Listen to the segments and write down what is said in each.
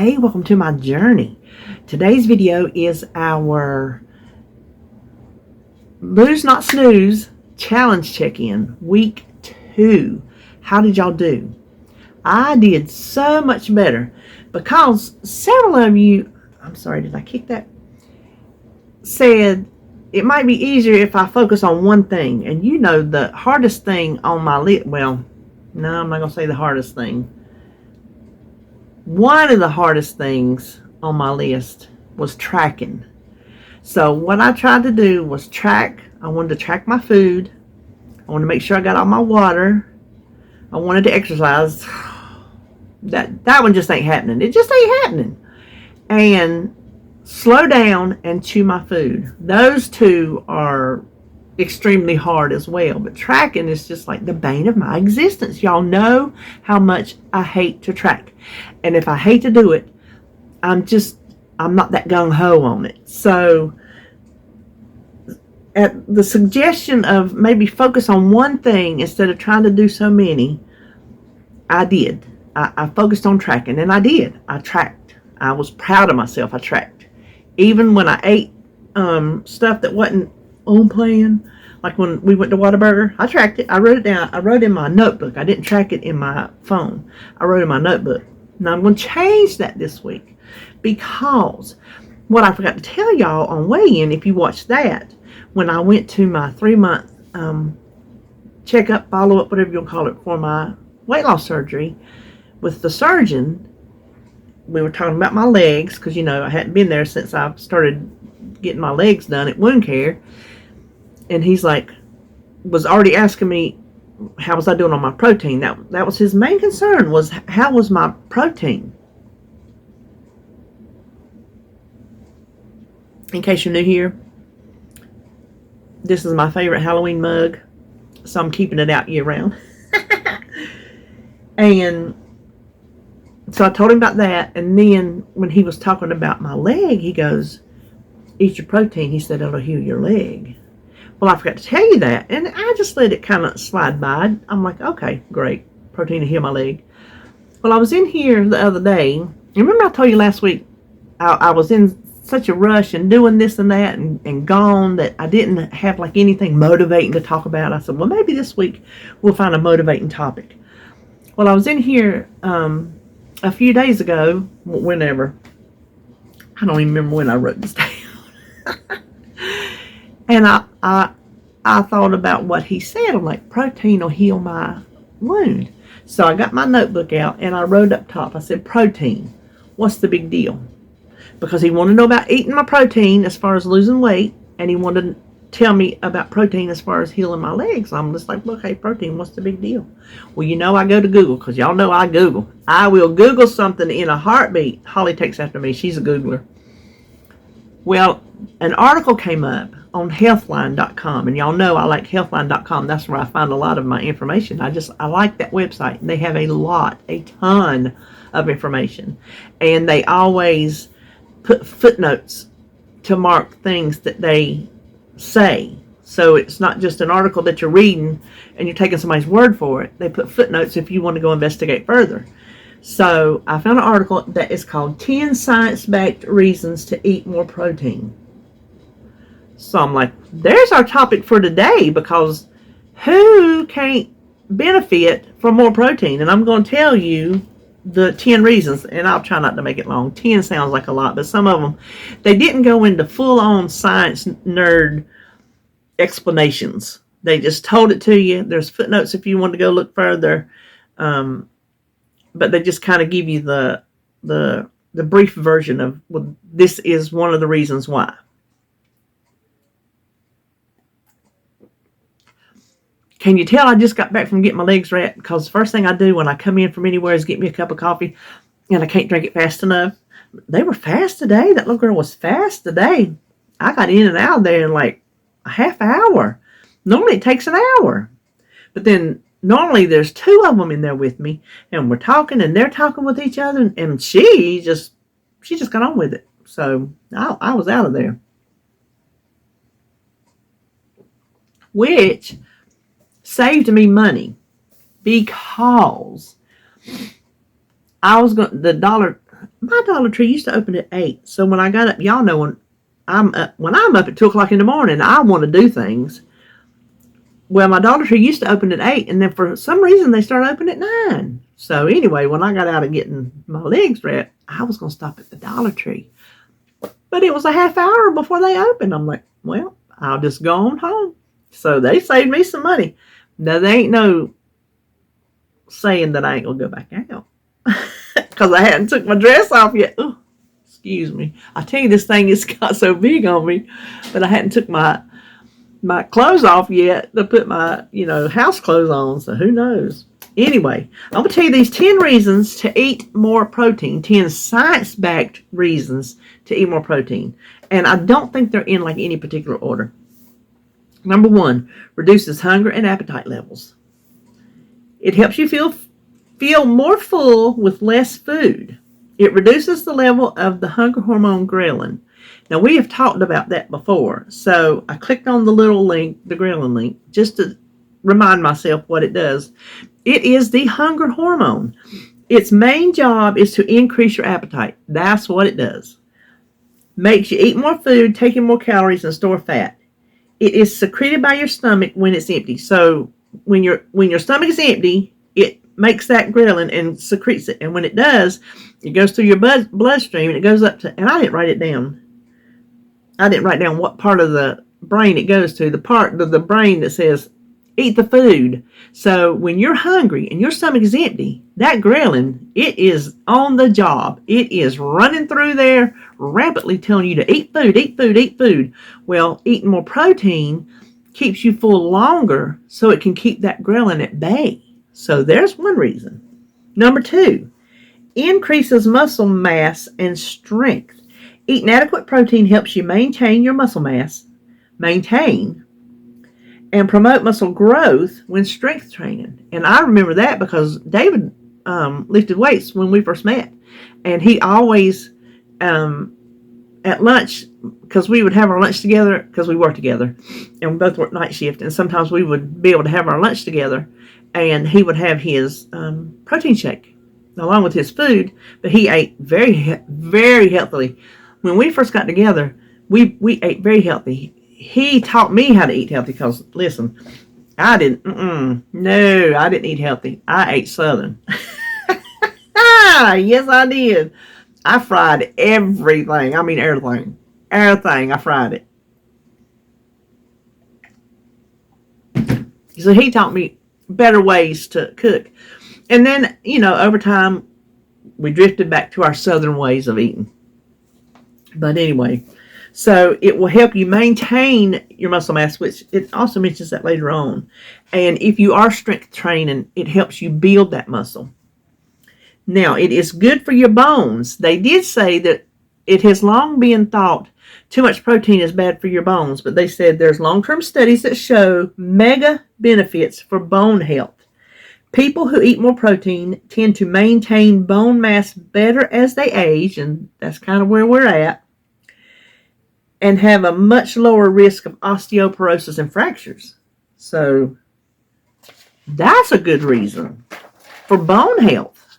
Hey, welcome to my journey. Today's video is our Lose Not Snooze challenge check-in, week 2. How did y'all do? I did so much better because several of you, I'm sorry, did I kick that? Said it might be easier if I focus on one thing. And you know the hardest thing on my list, well, no, I'm not going to say the hardest thing. One of the hardest things on my list was tracking. So what I tried to do was track. I wanted to track my food. I wanted to make sure I got all my water. I wanted to exercise. That one just ain't happening. It just ain't happening. And slow down and chew my food. Those two are extremely hard as well. But tracking is just like the bane of my existence. Y'all know how much I hate to track. And if I hate to do it, I'm not that gung-ho on it. So at the suggestion of maybe focus on one thing instead of trying to do so many, I did. I focused on tracking, and I did. I tracked. I was proud of myself. I tracked. Even when I ate stuff that wasn't on plan, like when we went to Whataburger, I tracked it. I wrote it down. I wrote in my notebook. I didn't track it in my phone. I wrote in my notebook. Now I'm going to change that this week because what I forgot to tell y'all on weigh-in, if you watched that, when I went to my 3-month checkup, follow-up, whatever you'll call it, for my weight loss surgery with the surgeon, we were talking about my legs because, you know, I hadn't been there since I started getting my legs done at Wound Care. And he's like, was already asking me, how was I doing on my protein? That was his main concern, was how was my protein? In case you're new here, this is my favorite Halloween mug, so I'm keeping it out year round. And so I told him about that, and then when he was talking about my leg, he goes, eat your protein. He said it'll heal your leg. Well, I forgot to tell you that, and I just let it kind of slide by. I'm like, okay, great, protein to heal my leg. Well, I was in here the other day. You remember I told you last week I was in such a rush and doing this and that and gone that I didn't have like anything motivating to talk about. I said, well, maybe this week we'll find a motivating topic. Well, I was in here a few days ago, whenever. I don't even remember when I wrote this down. And I thought about what he said. I'm like, protein will heal my wound. So I got my notebook out and I wrote up top. I said, protein, what's the big deal? Because he wanted to know about eating my protein as far as losing weight, and he wanted to tell me about protein as far as healing my legs. I'm just like, look, hey, protein, what's the big deal? Well, you know I go to Google, because y'all know I Google. I will Google something in a heartbeat. Holly takes after me. She's a Googler. Well, an article came up on healthline.com, and y'all know I like healthline.com. That's where I find a lot of my information. I like that website. They have a ton of information, and they always put footnotes to mark things that they say. So it's not just an article that you're reading and you're taking somebody's word for it. They put footnotes if you want to go investigate further. So I found an article that is called 10 Science-Backed Reasons to Eat More Protein. So I'm like, there's our topic for today, because who can't benefit from more protein? And I'm going to tell you the 10 reasons, and I'll try not to make it long. 10 sounds like a lot, but some of them, they didn't go into full-on science nerd explanations. They just told it to you. There's footnotes if you want to go look further, but they just kind of give you the brief version of, well, this is one of the reasons why. Can you tell I just got back from getting my legs wrapped? Because the first thing I do when I come in from anywhere is get me a cup of coffee, and I can't drink it fast enough. They were fast today. That little girl was fast today. I got in and out of there in like a half hour. Normally it takes an hour. But then normally there's 2 of them in there with me, and we're talking, and they're talking with each other, and she just got on with it. So I was out of there. Which saved me money, because I was going, my Dollar Tree used to open at 8. So when I got up, y'all know when I'm up at 2 o'clock in the morning, I want to do things. Well, my Dollar Tree used to open at 8, and then for some reason they started opening at 9. So anyway, when I got out of getting my legs wrapped, I was going to stop at the Dollar Tree. But it was a half hour before they opened. I'm like, well, I'll just go on home. So they saved me some money. Now, there ain't no saying that I ain't going to go back out. Because I hadn't took my dress off yet. Ooh, excuse me. I tell you, this thing has got so big on me. But I hadn't took my clothes off yet to put my, house clothes on. So who knows? Anyway, I'm going to tell you these 10 reasons to eat more protein. 10 science-backed reasons to eat more protein. And I don't think they're in like any particular order. Number 1, reduces hunger and appetite levels. It helps you feel more full with less food. It reduces the level of the hunger hormone ghrelin. Now, we have talked about that before. So I clicked on the little link, the ghrelin link, just to remind myself what it does. It is the hunger hormone. Its main job is to increase your appetite. That's what it does. Makes you eat more food, take in more calories, and store fat. It is secreted by your stomach when it's empty. So when your stomach is empty, it makes that ghrelin and secretes it. And when it does, it goes through your bloodstream and it goes up to, and I didn't write it down. I didn't write down what part of the brain it goes to. The part of the brain that says, eat the food. So when you're hungry and your stomach is empty, that ghrelin, it is on the job. It is running through there rapidly telling you to eat food, eat food, eat food. Well, eating more protein keeps you full longer so it can keep that ghrelin at bay. So there's one reason. Number 2, increases muscle mass and strength. Eating adequate protein helps you maintain your muscle mass, and promote muscle growth when strength training. And I remember that because David lifted weights when we first met. And he always, at lunch, because we would have our lunch together, because we worked together, and we both worked night shift, and sometimes we would be able to have our lunch together, and he would have his protein shake along with his food, but he ate very, very healthily. When we first got together, we ate very healthy. He taught me how to eat healthy because, listen, I didn't eat healthy. I ate Southern. Yes, I did. I fried everything. I mean, everything. Everything, I fried it. So he taught me better ways to cook. And then, over time, we drifted back to our Southern ways of eating. But anyway, so it will help you maintain your muscle mass, which it also mentions that later on. And if you are strength training, it helps you build that muscle. Now, it is good for your bones. They did say that it has long been thought too much protein is bad for your bones, but they said there's long-term studies that show mega benefits for bone health. People who eat more protein tend to maintain bone mass better as they age, and that's kind of where we're at, and have a much lower risk of osteoporosis and fractures. So that's a good reason for bone health.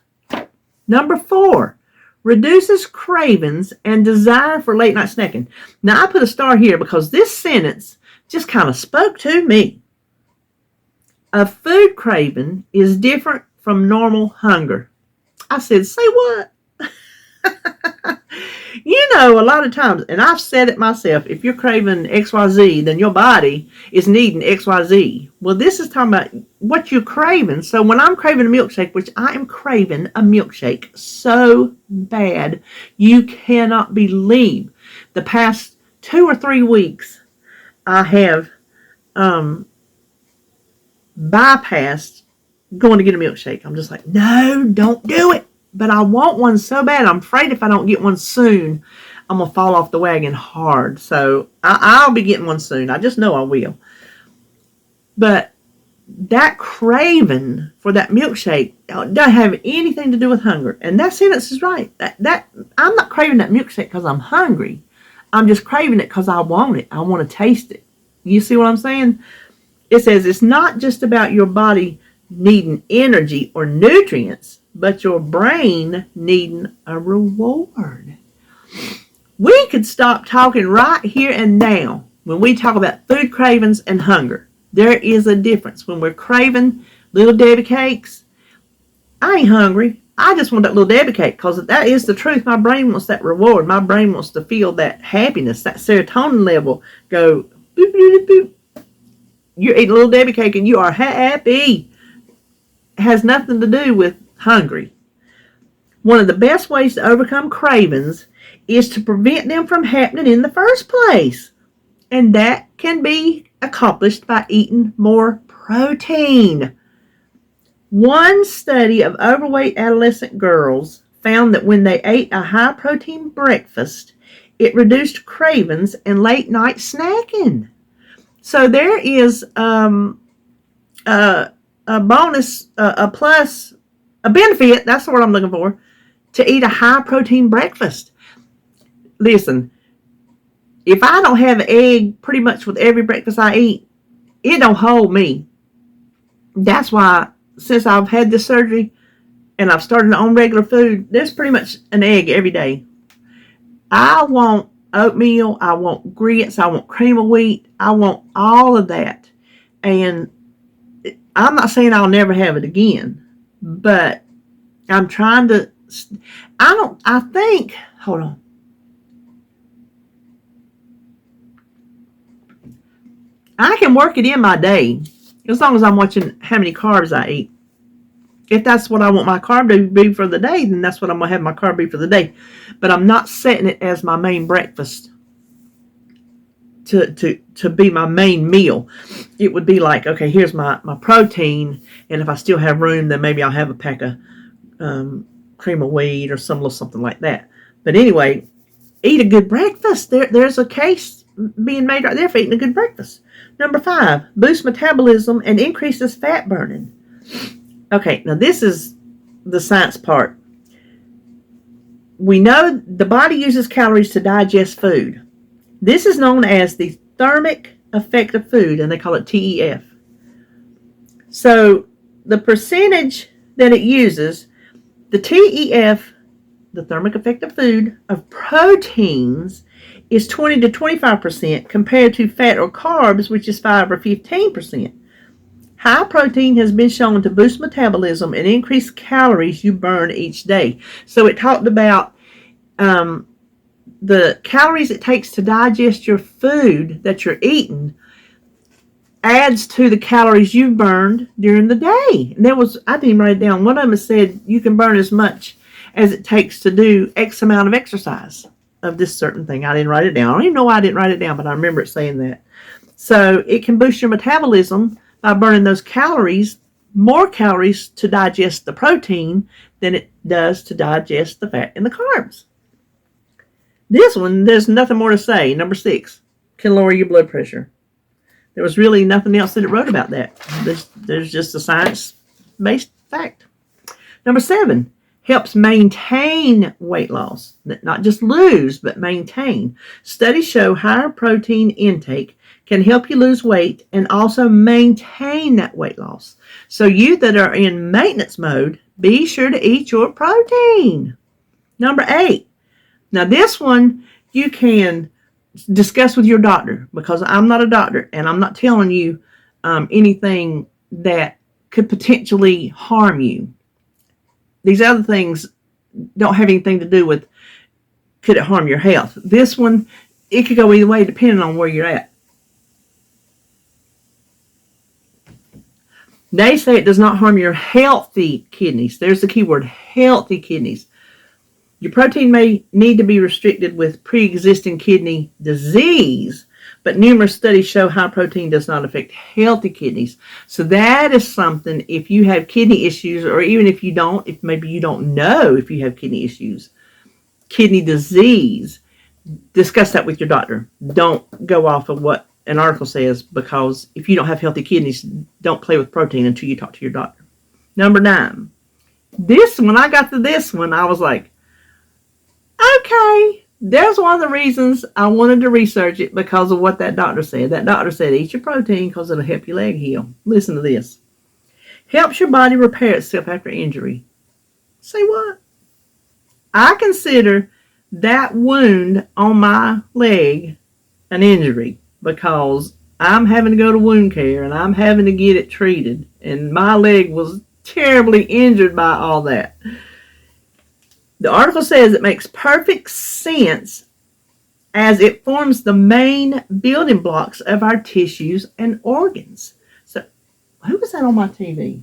Number 4, reduces cravings and desire for late night snacking. Now, I put a star here because this sentence just kind of spoke to me. A food craving is different from normal hunger. I said, say what? A lot of times, and I've said it myself, if you're craving XYZ, then your body is needing XYZ. Well, this is talking about what you're craving. So when I'm craving a milkshake, which I am craving a milkshake so bad, you cannot believe. The past 2 or 3 weeks, I have bypassed going to get a milkshake. I'm just like, no, don't do it. But I want one so bad. I'm afraid if I don't get one soon, I'm going to fall off the wagon hard. So I'll be getting one soon. I just know I will. But that craving for that milkshake doesn't have anything to do with hunger. And that sentence is right. That I'm not craving that milkshake because I'm hungry. I'm just craving it because I want it. I want to taste it. You see what I'm saying? It says it's not just about your body needing energy or nutrients. but your brain needing a reward. We could stop talking right here and now when we talk about food cravings and hunger. There is a difference. When we're craving Little Debbie cakes, I ain't hungry. I just want that Little Debbie cake because that is the truth. My brain wants that reward. My brain wants to feel that happiness, that serotonin level go boop, boop, boop. You're eating a Little Debbie cake and you are happy. It has nothing to do with hungry. One of the best ways to overcome cravings is to prevent them from happening in the first place. And that can be accomplished by eating more protein. One study of overweight adolescent girls found that when they ate a high-protein breakfast, it reduced cravings and late-night snacking. So there is a bonus, a plus, a benefit, that's the word I'm looking for, to eat a high-protein breakfast. Listen, if I don't have an egg pretty much with every breakfast I eat, it don't hold me. That's why since I've had this surgery and I've started on regular food, there's pretty much an egg every day. I want oatmeal, I want grits, I want cream of wheat, I want all of that. And I'm not saying I'll never have it again, but I'm trying to, hold on. I can work it in my day as long as I'm watching how many carbs I eat. If that's what I want my carb to be for the day, then that's what I'm going to have my carb be for the day. But I'm not setting it as my main breakfast to be my main meal. It would be like, okay, here's my protein, and if I still have room, then maybe I'll have a pack of cream of wheat or something like that. But anyway, eat a good breakfast. There's a case being made right there for eating a good breakfast. Number 5, boosts metabolism and increases fat burning. Okay, now this is the science part. We know the body uses calories to digest food. This is known as the thermic effect of food, and they call it TEF. So the percentage that it uses, the TEF, the thermic effect of food, of proteins is 20 to 25% compared to fat or carbs, which is 5 or 15%. High protein has been shown to boost metabolism and increase calories you burn each day. So it talked about the calories it takes to digest your food that you're eating adds to the calories you burned during the day. And I didn't write it down. One of them said you can burn as much as it takes to do X amount of exercise of this certain thing. I didn't write it down. I don't even know why I didn't write it down, but I remember it saying that. So it can boost your metabolism by burning those calories, more calories to digest the protein than it does to digest the fat and the carbs. This one, there's nothing more to say. Number 6, can lower your blood pressure. There was really nothing else that it wrote about that. There's just a science-based fact. Number 7, helps maintain weight loss. Not just lose, but maintain. Studies show higher protein intake can help you lose weight and also maintain that weight loss. So you that are in maintenance mode, be sure to eat your protein. Number 8. Now this one you can discuss with your doctor, because I'm not a doctor and I'm not telling you anything that could potentially harm you. These other things don't have anything to do with could it harm your health. This one, it could go either way depending on where you're at. They say it does not harm your healthy kidneys. There's the key word, healthy kidneys. Your protein may need to be restricted with pre-existing kidney disease, but numerous studies show high protein does not affect healthy kidneys. So that is something, if you have kidney issues, or even if you don't, if maybe you don't know if you have kidney issues, kidney disease, discuss that with your doctor. Don't go off of what an article says, because if you don't have healthy kidneys, don't play with protein until you talk to your doctor. Number 9. When I got to this one, I was like, okay, there's one of the reasons I wanted to research it, because of what that doctor said. That doctor said, eat your protein because it'll help your leg heal. Listen to this. Helps your body repair itself after injury. Say what? I consider that wound on my leg an injury because I'm having to go to wound care and I'm having to get it treated. And my leg was terribly injured by all that. The article says it makes perfect sense as it forms the main building blocks of our tissues and organs. So, who was that on my TV?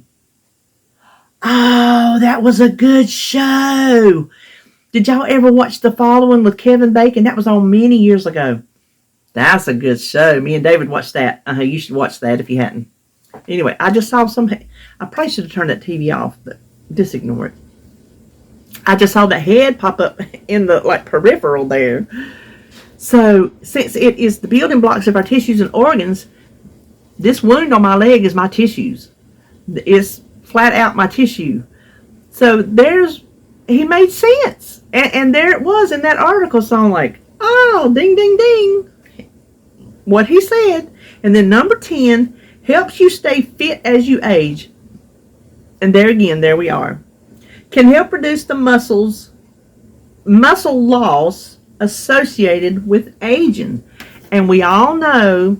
Oh, that was a good show. Did y'all ever watch The Following with Kevin Bacon? That was on many years ago. That's a good show. Me and David watched that. You should watch that if you hadn't. Anyway, I just saw I probably should have turned that TV off, but just ignore it. I just saw that head pop up in the peripheral there. So, since it is the building blocks of our tissues and organs, this wound on my leg is my tissues. It's flat out my tissue. So, he made sense. And there it was in that article, so I'm like, oh, ding, ding, ding. What he said. And then number 10, helps you stay fit as you age. And there we are. Can help reduce the muscle loss associated with aging. And we all know,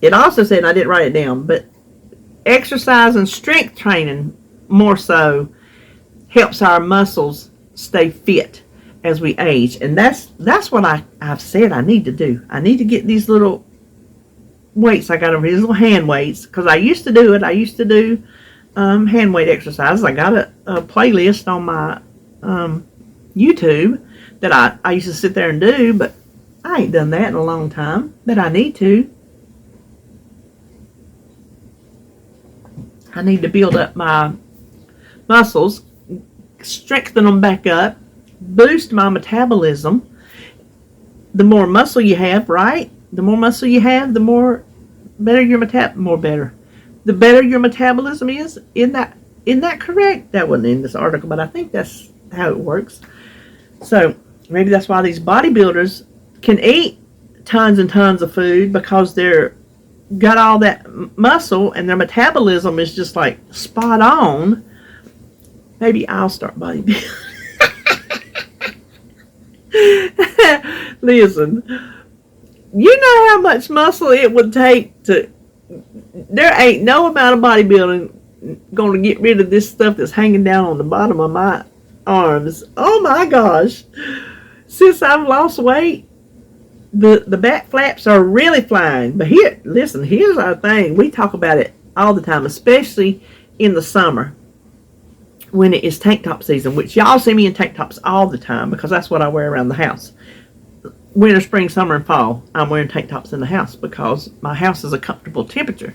it also said, and I didn't write it down, but exercise and strength training more so helps our muscles stay fit as we age. And that's what I've said I need to do. I need to get these little weights I got over here, these little hand weights, because I used to do it. I used to do hand weight exercises. I got a playlist on my YouTube that I used to sit there and do, but I ain't done that in a long time. But I need to. I need to build up my muscles, strengthen them back up, boost my metabolism. The more muscle you have, right? The more muscle you have, the better your the better your metabolism is. Isn't that correct? That wasn't in this article, but I think that's how it works. So maybe that's why these bodybuilders can eat tons and tons of food, because they're got all that muscle and their metabolism is just like spot on. Maybe I'll start bodybuilding. Listen, you know how much muscle it would take to. There ain't no amount of bodybuilding going to get rid of this stuff that's hanging down on the bottom of my arms. Oh my gosh. Since I've lost weight, the back flaps are really flying. But here's our thing. We talk about it all the time, especially in the summer when it is tank top season, which y'all see me in tank tops all the time because that's what I wear around the house. Winter, spring, summer, and fall, I'm wearing tank tops in the house because my house is a comfortable temperature.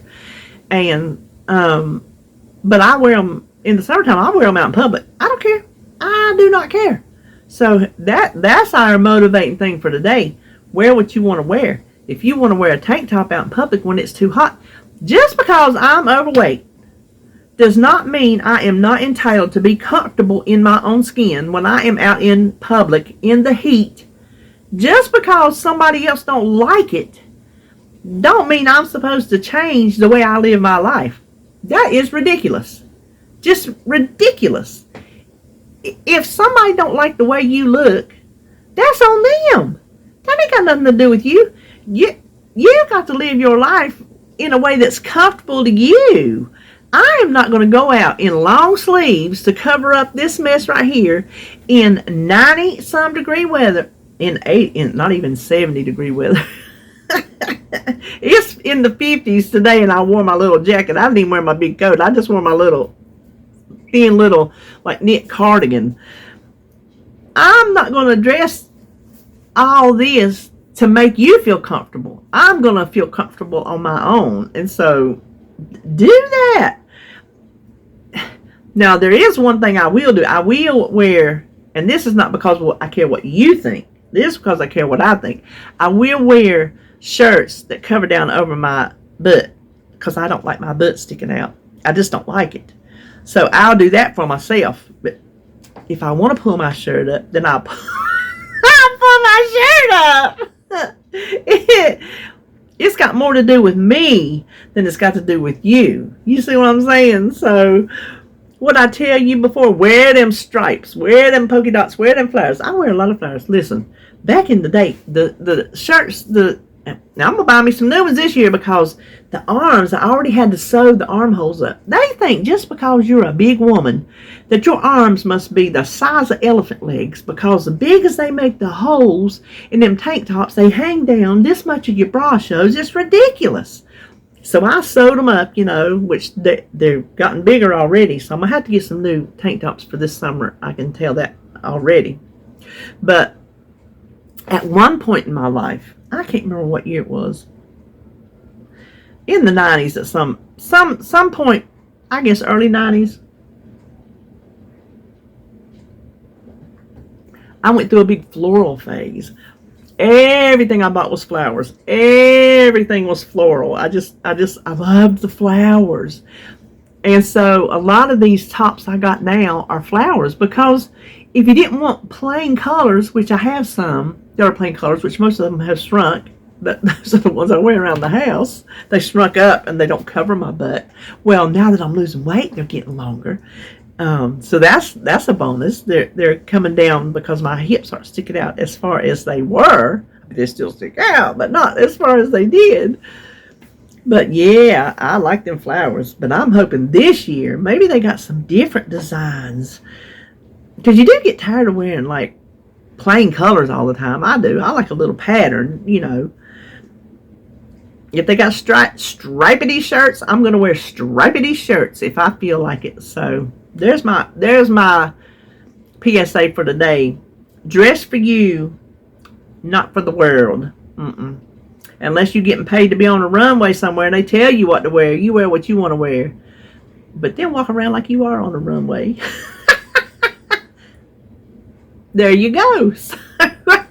And but I wear them in the summertime. I wear them out in public. I don't care. I do not care. So that's our motivating thing for today. Wear what you want to wear. If you want to wear a tank top out in public when it's too hot, just because I'm overweight does not mean I am not entitled to be comfortable in my own skin when I am out in public in the heat. Just because somebody else don't like it don't mean I'm supposed to change the way I live my life. That is ridiculous. Just ridiculous. If somebody don't like the way you look, that's on them. That ain't got nothing to do with you. You got to live your life in a way that's comfortable to you. I am not going to go out in long sleeves to cover up this mess right here in 90-some degree weather. In not even 70 degree weather. It's in the 50s today, and I wore my little jacket. I didn't even wear my big coat. I just wore my thin little like knit cardigan. I'm not going to dress all this to make you feel comfortable. I'm going to feel comfortable on my own, and so do that. Now, there is one thing I will do. I will wear, and this is not because I care what you think. This is because I care what I think. I will wear shirts that cover down over my butt because I don't like my butt sticking out. I just don't like it. So I'll do that for myself. But if I want to pull my shirt up, then I'll pull my shirt up. It's got more to do with me than it's got to do with you. You see what I'm saying? So what I tell you before, wear them stripes, wear them polka dots, wear them flowers. I wear a lot of flowers. Listen, back in the day, the shirts, now I'm going to buy me some new ones this year because the arms, I already had to sew the armholes up. They think just because you're a big woman that your arms must be the size of elephant legs, because the big as they make the holes in them tank tops, they hang down, this much of your bra shows. It's ridiculous. So I sewed them up, which they've gotten bigger already. So I'm going to have to get some new tank tops for this summer. I can tell that already. But at one point in my life, I can't remember what year it was, in the 90s at some point, I guess early 90s, I went through a big floral phase. Everything I bought was flowers. Everything was floral. I loved the flowers. And so a lot of these tops I got now are flowers, because if you didn't want plain colors, which I have some, there are plain colors, which most of them have shrunk, but those are the ones I wear around the house. They shrunk up and they don't cover my butt. Well, now that I'm losing weight, they're getting longer. So that's a bonus. They're coming down because my hips aren't sticking out as far as they were. They still stick out, but not as far as they did. But yeah, I like them flowers. But I'm hoping this year, maybe they got some different designs. Because you do get tired of wearing like plain colors all the time. I do. I like a little pattern, If they got stripedy shirts, I'm going to wear stripedy shirts if I feel like it. So there's my PSA for today. Dress for you, not for the world. Unless you're getting paid to be on a runway somewhere and they tell you what to wear, you wear what you want to wear. But then walk around like you are on a runway. There you go.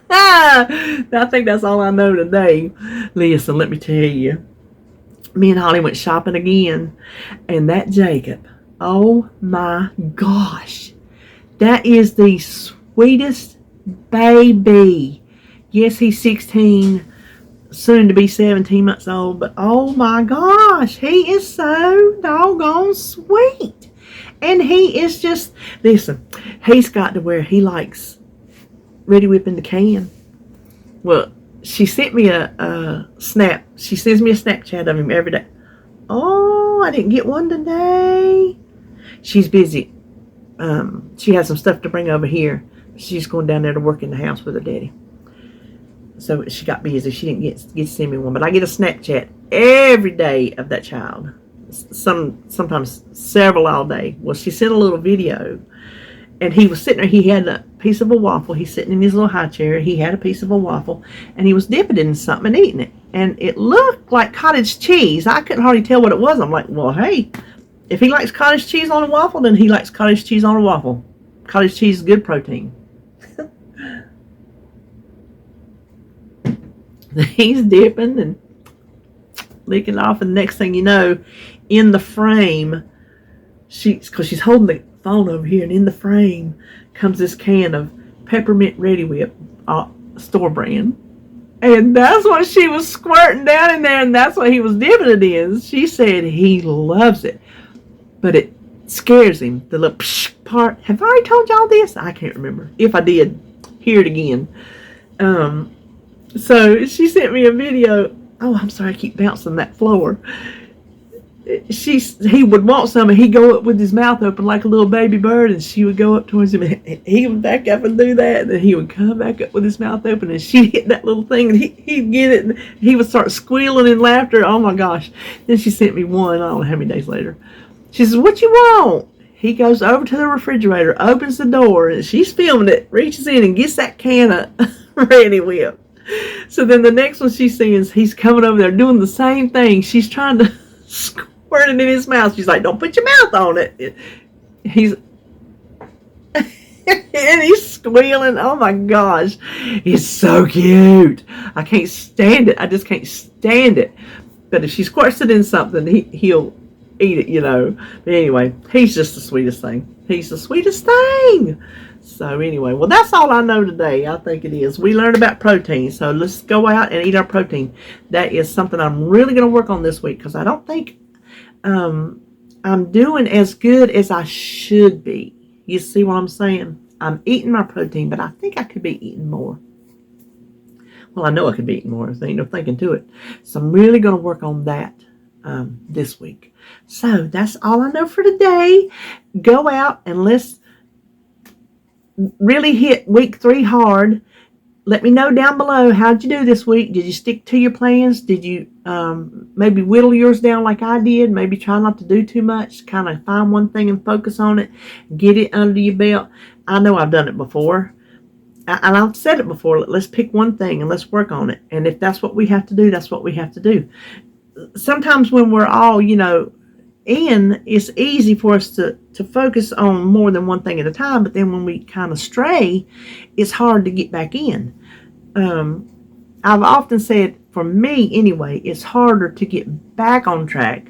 I think that's all I know today. Listen, let me tell you. Me and Holly went shopping again. And that Jacob, oh my gosh. That is the sweetest baby. Yes, he's 16, soon to be 17 months old. But oh my gosh, he is so doggone sweet. And he is just, listen, he's got to where he likes Ready Whip in the can. Well, she sent me a snap. She sends me a Snapchat of him every day. Oh, I didn't get one today. She's busy. She has some stuff to bring over here. She's going down there to work in the house with her daddy. So she got busy. She didn't get to send me one. But I get a Snapchat every day of that child. Sometimes several all day. Well, she sent a little video. And he was sitting there. He had a piece of a waffle. He's sitting in his little high chair. He had a piece of a waffle. And he was dipping it in something and eating it. And it looked like cottage cheese. I couldn't hardly tell what it was. I'm like, well, hey, if he likes cottage cheese on a waffle, then he likes cottage cheese on a waffle. Cottage cheese is good protein. He's dipping and licking off. And the next thing you know, in the frame, because she's holding the phone over here, and in the frame comes this can of peppermint Ready Whip, store brand. And that's what she was squirting down in there, and that's what he was dipping it in. She said he loves it, but it scares him, the little psh part. Have I already told y'all this? I can't remember. If I did, hear it again. So she sent me a video. Oh, I'm sorry, I keep bouncing that floor. He would want some, and he'd go up with his mouth open like a little baby bird, and she would go up towards him, and he would back up and do that, and then he would come back up with his mouth open, and she'd hit that little thing, and he'd get it, and he would start squealing in laughter. Oh my gosh. Then she sent me one, I don't know how many days later. She says, what you want? He goes over to the refrigerator, opens the door, and she's filming it, reaches in and gets that can of Ready Whip. So then the next one she sees, he's coming over there doing the same thing. She's trying to squirt it in his mouth. She's like, don't put your mouth on it. He's and he's squealing. Oh my gosh. He's so cute. I can't stand it. I just can't stand it. But if she squirts it in something, he'll eat it, But anyway, he's just the sweetest thing. He's the sweetest thing. So anyway, well, that's all I know today. I think it is. We learned about protein, so let's go out and eat our protein. That is something I'm really going to work on this week, because I don't think I'm doing as good as I should be. You see what I'm saying? I'm eating my protein, but I think I could be eating more. Well, I know I could be eating more. There ain't no thinking to it. So I'm really going to work on that this week. So that's all I know for today. Go out and let's really hit week 3 hard. Let me know down below, how'd you do this week? Did you stick to your plans? Did you maybe whittle yours down like I did? Maybe try not to do too much. Kind of find one thing and focus on it. Get it under your belt. I know I've done it before. And I've said it before. Let's pick one thing and let's work on it. And if that's what we have to do, that's what we have to do. Sometimes when we're all, it's easy for us to focus on more than one thing at a time, but then when we kind of stray, it's hard to get back in. I've often said, for me anyway, it's harder to get back on track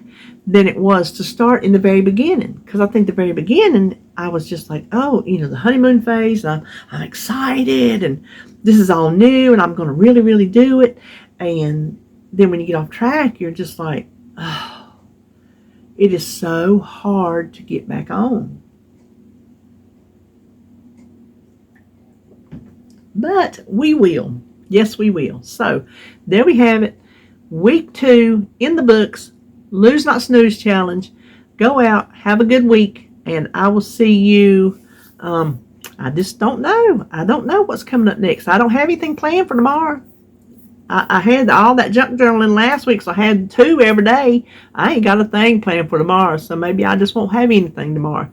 than it was to start in the very beginning, because I think the very beginning I was just like, oh, the honeymoon phase, I'm excited and this is all new and I'm going to really, really do it. And then when you get off track, you're just like, oh, it is so hard to get back on. But we will. Yes, we will. So there we have it. Week 2 in the books. Lose Not Snooze Challenge. Go out. Have a good week. And I will see you. I just don't know. I don't know what's coming up next. I don't have anything planned for tomorrow. I had all that junk journaling last week, so I had 2 every day. I ain't got a thing planned for tomorrow, so maybe I just won't have anything tomorrow.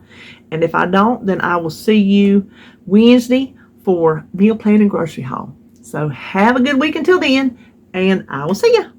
And if I don't, then I will see you Wednesday for meal plan and grocery haul. So have a good week until then, and I will see you.